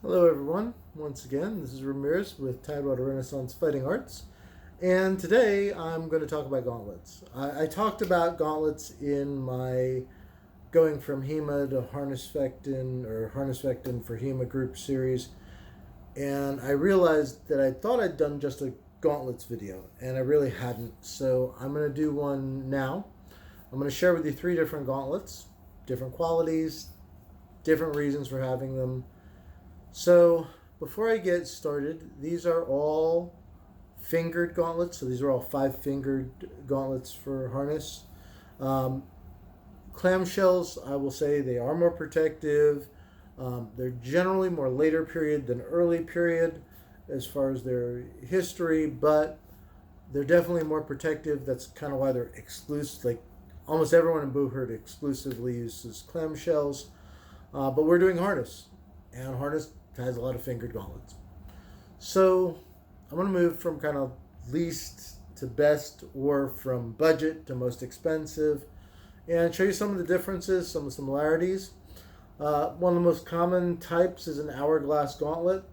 Hello everyone, once again, this is Ramirez with Tidewater Renaissance Fighting Arts, and today I'm going to talk about gauntlets. I talked about gauntlets in my going from HEMA to Harnishfechten or Harnishfechten for HEMA group series, and I realized that I thought I'd done just a gauntlets video, and I really hadn't, so I'm going to do one now. I'm going to share with you three different gauntlets, different qualities, different reasons for having them. So before I get started, these are all fingered gauntlets. So these are all 5-fingered gauntlets for harness. Um, Clamshells, I will say they are more protective. They're generally more later period than early period as far as their history, but they're definitely more protective. That's kind of why they're exclusive. Like almost everyone in Booherd exclusively uses clamshells. But we're doing harness, and harness has a lot of fingered gauntlets. So I'm going to move from kind of least to best, or from budget to most expensive, and show you some of the differences, some of the similarities. One of the most common types is an hourglass gauntlet.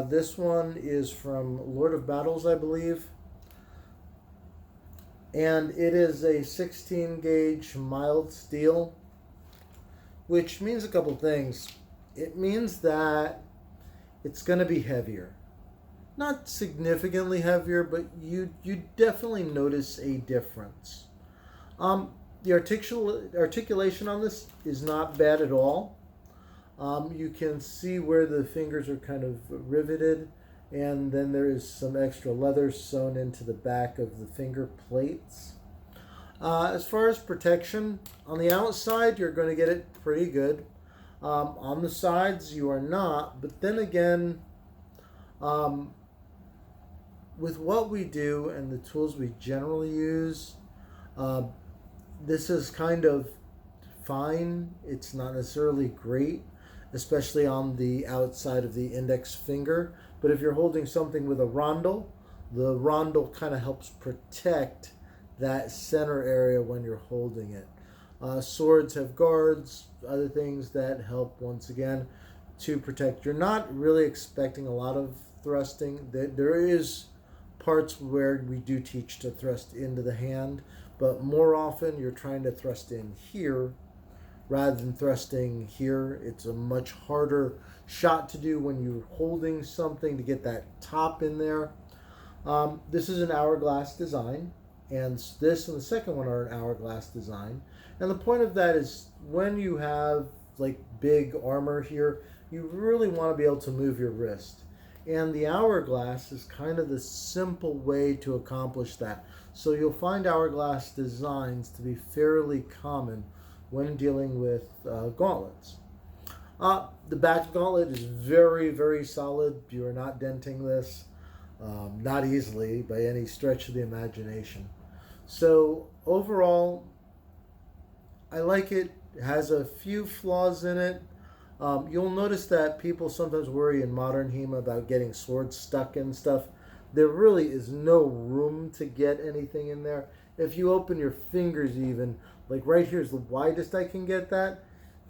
This one is from Lord of Battles, I believe. And it is a 16 gauge mild steel, which means a couple things. It means that it's going to be heavier. Not significantly heavier, but you definitely notice a difference. The articulation on this is not bad at all. You can see where the fingers are kind of riveted, and then there is some extra leather sewn into the back of the finger plates. As far as protection, on the outside, you're going to get it pretty good. On the sides, you are not. But then again, with what we do and the tools we generally use, this is kind of fine. It's not necessarily great, especially on the outside of the index finger. But if you're holding something with a rondel, the rondel kind of helps protect that center area when you're holding it. Swords have guards, other things that help once again to protect. You're not really expecting a lot of thrusting. There is parts where we do teach to thrust into the hand, but more often you're trying to thrust in here rather than thrusting here. It's a much harder shot to do when you're holding something to get that top in there. This is an hourglass design, and this and the second one are an hourglass design. And the point of that is when you have like big armor here, you really want to be able to move your wrist. And the hourglass is kind of the simple way to accomplish that. So you'll find hourglass designs to be fairly common when dealing with gauntlets. The back gauntlet is very, very solid. You are not denting this, not easily by any stretch of the imagination. So overall, I like it. It has a few flaws in it. You'll notice that people sometimes worry in modern HEMA about getting swords stuck in stuff. There really is no room to get anything in there. If you open your fingers even, like right here is the widest I can get that.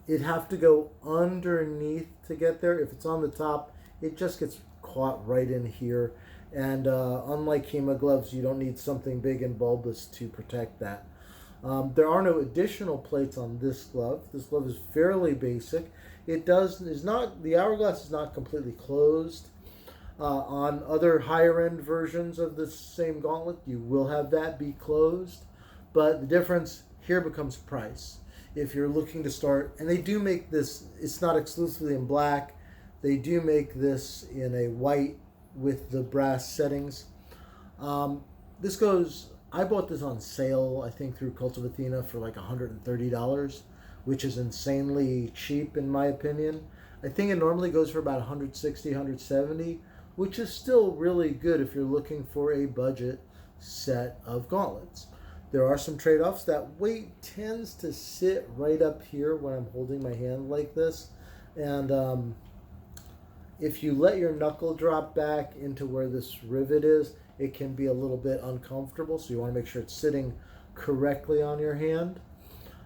It'd have to go underneath to get there. If it's on the top, it just gets caught right in here. And unlike HEMA gloves, you don't need something big and bulbous to protect that. There are no additional plates on this glove. This glove is fairly basic. The hourglass is not completely closed. On other higher end versions of the same gauntlet, you will have that be closed. But the difference here becomes price. If you're looking to start, and they do make this, it's not exclusively in black. They do make this in a white with the brass settings. I bought this on sale, I think through Cult of Athena for like $130, which is insanely cheap in my opinion. I think it normally goes for about $160, $170, which is still really good if you're looking for a budget set of gauntlets. There are some trade-offs. That weight tends to sit right up here when I'm holding my hand like this. And if you let your knuckle drop back into where this rivet is, it can be a little bit uncomfortable. So you want to make sure it's sitting correctly on your hand.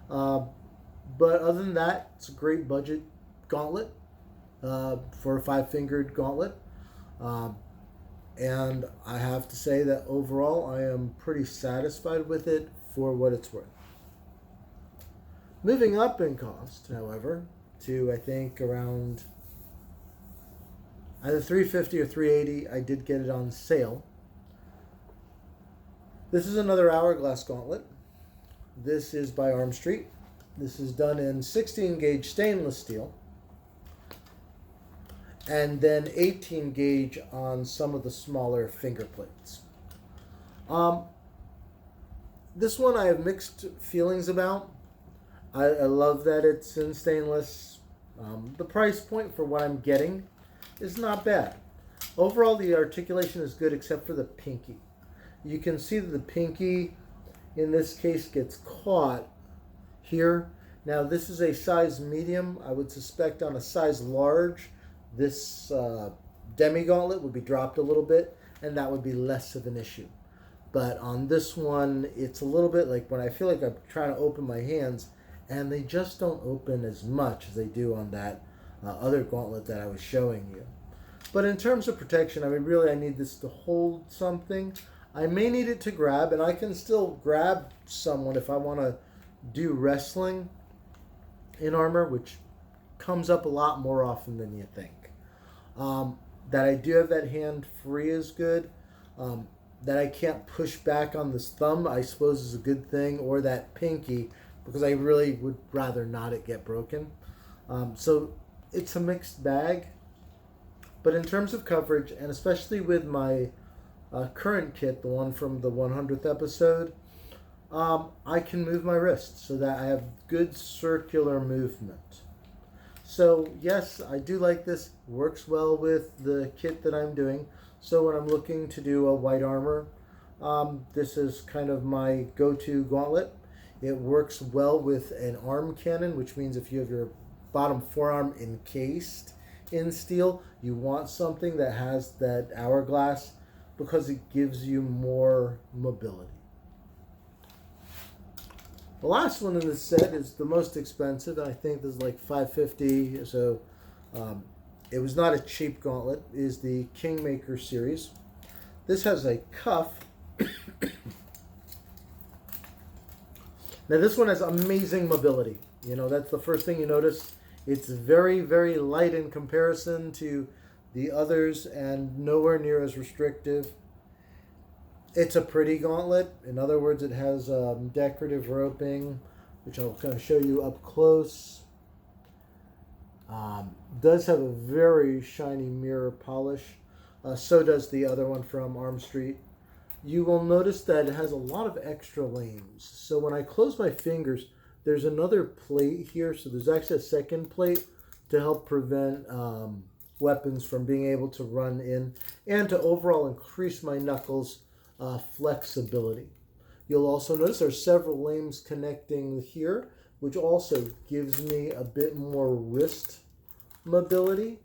But other than that, it's a great budget gauntlet. for a 5-fingered gauntlet. Um, and I have to say that overall I am pretty satisfied with it for what it's worth. Moving up in cost, however, to I think around either $350 or $380. I did get it on sale. This is another hourglass gauntlet. This is by Arm Street. This is done in 16 gauge stainless steel and then 18 gauge on some of the smaller finger plates. This one I have mixed feelings about. I love that it's in stainless. The price point for what I'm getting is not bad. Overall, the articulation is good except for the pinky. You can see that the pinky in this case gets caught here. Now this is a size medium. I would suspect on a size large, this demi gauntlet would be dropped a little bit and that would be less of an issue. But on this one, it's a little bit like when I feel like I'm trying to open my hands and they just don't open as much as they do on that other gauntlet that I was showing you. But in terms of protection, I mean, really I need this to hold something. I may need it to grab, and I can still grab someone if I want to do wrestling in armor, which comes up a lot more often than you think. That I do have that hand free is good. That I can't push back on this thumb, I suppose, is a good thing, or that pinky, because I really would rather not it get broken. So it's a mixed bag. But in terms of coverage, and especially with my current kit, the one from the 100th episode, I can move my wrist so that I have good circular movement. So yes, I do like this. Works well with the kit that I'm doing. So when I'm looking to do a white armor, this is kind of my go-to gauntlet. It works well with an arm cannon, which means if you have your bottom forearm encased in steel, you want something that has that hourglass because it gives you more mobility. The last one in this set is the most expensive, and I think this is like $550. So it was not a cheap gauntlet. It is the Kingmaker series. This has a cuff. Now this one has amazing mobility. You know, that's the first thing you notice. It's very, very light in comparison to the others and nowhere near as restrictive. It's a pretty gauntlet. In other words, it has decorative roping, which I'll kind of show you up close. Does have a very shiny mirror polish. So does the other one from Arm Street. You will notice that it has a lot of extra lanes. So when I close my fingers, there's another plate here. So there's actually a second plate to help prevent weapons from being able to run in and to overall increase my knuckles flexibility. You'll also notice there's several lanes connecting here, which also gives me a bit more wrist mobility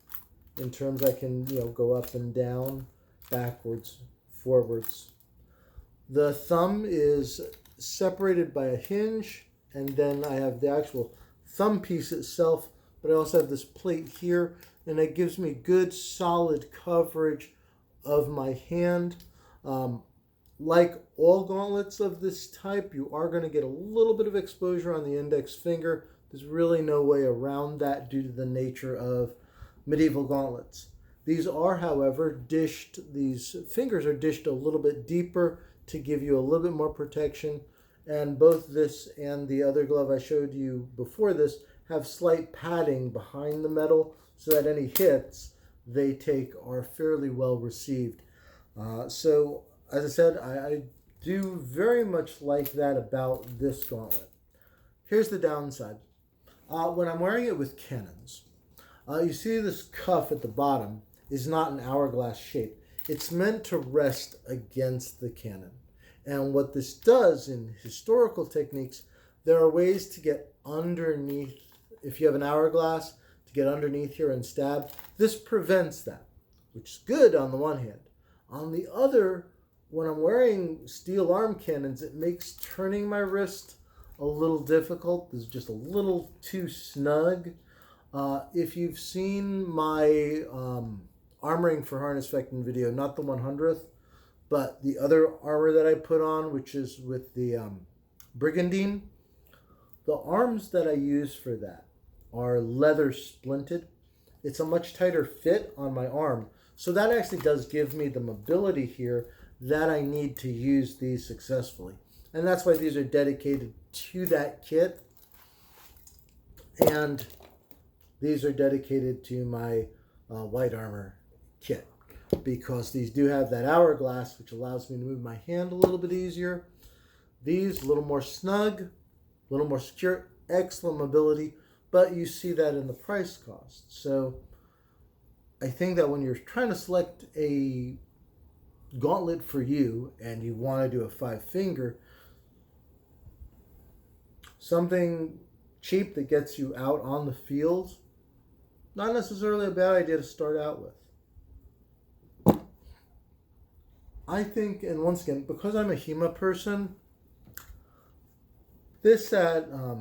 in terms I can, go up and down, backwards, forwards. The thumb is separated by a hinge, and then I have the actual thumb piece itself, but I also have this plate here, and it gives me good solid coverage of my hand. Like all gauntlets of this type, you are going to get a little bit of exposure on the index finger. There's really no way around that due to the nature of medieval gauntlets. These are, however, dished. These fingers are dished a little bit deeper to give you a little bit more protection. And both this and the other glove I showed you before this have slight padding behind the metal so that any hits they take are fairly well received. So, as I said, I do very much like that about this gauntlet. Here's the downside. When I'm wearing it with cannons, you see this cuff at the bottom is not an hourglass shape. It's meant to rest against the cannon. And what this does in historical techniques, there are ways to get underneath. If you have an hourglass, to get underneath here and stab. This prevents that, which is good on the one hand. On the other, when I'm wearing steel arm cannons, it makes turning my wrist a little difficult. It's just a little too snug. If you've seen my armoring for Harnishfechten video, not the 100th, but the other armor that I put on, which is with the Brigandine, the arms that I use for that are leather splinted. It's a much tighter fit on my arm. So that actually does give me the mobility here that I need to use these successfully. And that's why these are dedicated to that kit. And these are dedicated to my white armor kit, because these do have that hourglass, which allows me to move my hand a little bit easier. These, a little more snug, a little more secure, excellent mobility, but you see that in the price cost. So I think that when you're trying to select a gauntlet for you and you want to do a 5-finger, something cheap that gets you out on the field, not necessarily a bad idea to start out with. I think, and once again, because I'm a HEMA person, this at, I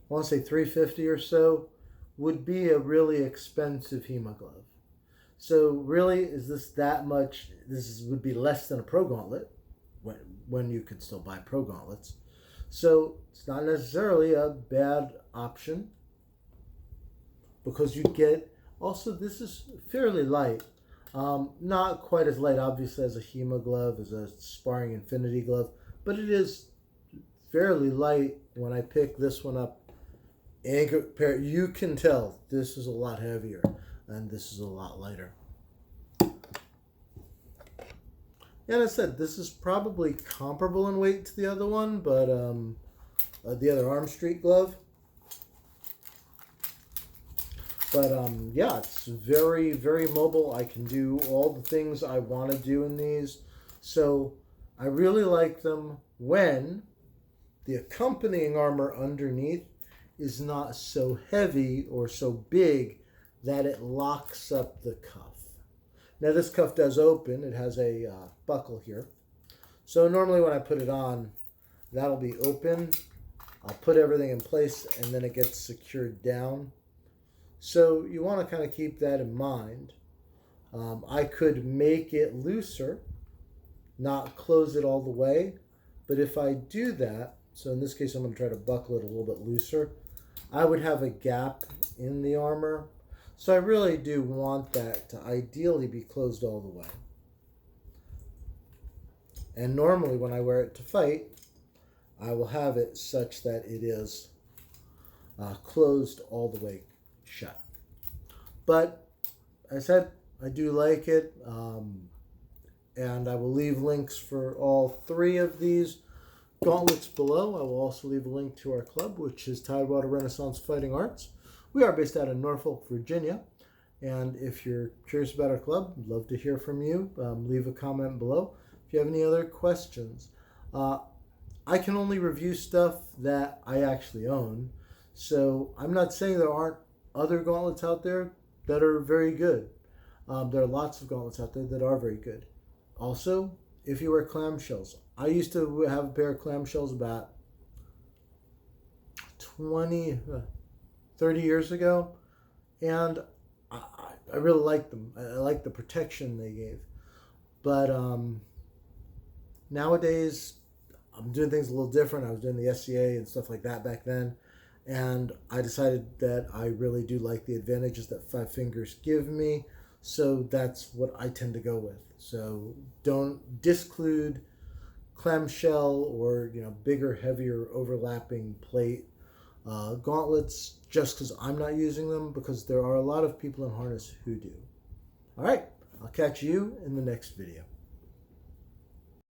want to say $350 or so, would be a really expensive HEMA glove. So really, is this that much? Would be less than a Pro Gauntlet, when you could still buy Pro Gauntlets. So it's not necessarily a bad option, because you get, also this is fairly light. Not quite as light, obviously, as a HEMA glove, as a sparring infinity glove, but it is fairly light. When I pick this one up and compare, you can tell this is a lot heavier and this is a lot lighter. And I said, this is probably comparable in weight to the other one, but the other Arm Street glove. But yeah, it's very, very mobile. I can do all the things I want to do in these. So I really like them when the accompanying armor underneath is not so heavy or so big that it locks up the cuff. Now this cuff does open. It has a buckle here. So normally when I put it on, that'll be open. I'll put everything in place and then it gets secured down. So you want to kind of keep that in mind. I could make it looser, not close it all the way, but if I do that, so in this case I'm going to try to buckle it a little bit looser, I would have a gap in the armor. So I really do want that to ideally be closed all the way. And normally when I wear it to fight, I will have it such that it is closed all the way shut. But as I said, I do like it, and I will leave links for all 3 of these gauntlets below. I will also leave a link to our club, which is Tidewater Renaissance Fighting Arts. We are based out of Norfolk, Virginia, and if you're curious about our club, I'd love to hear from you. Leave a comment below if you have any other questions. I can only review stuff that I actually own, so I'm not saying there aren't other gauntlets out there that are very good. There are lots of gauntlets out there that are very good. Also, if you wear clamshells, I used to have a pair of clamshells about 30 years ago, and I really liked them. I liked the protection they gave. But nowadays, I'm doing things a little different. I was doing the SCA and stuff like that back then. And I decided that I really do like the advantages that 5 fingers give me. So that's what I tend to go with. So don't disclude clamshell or bigger, heavier, overlapping plate gauntlets just because I'm not using them, because there are a lot of people in harness who do. All right, I'll catch you in the next video.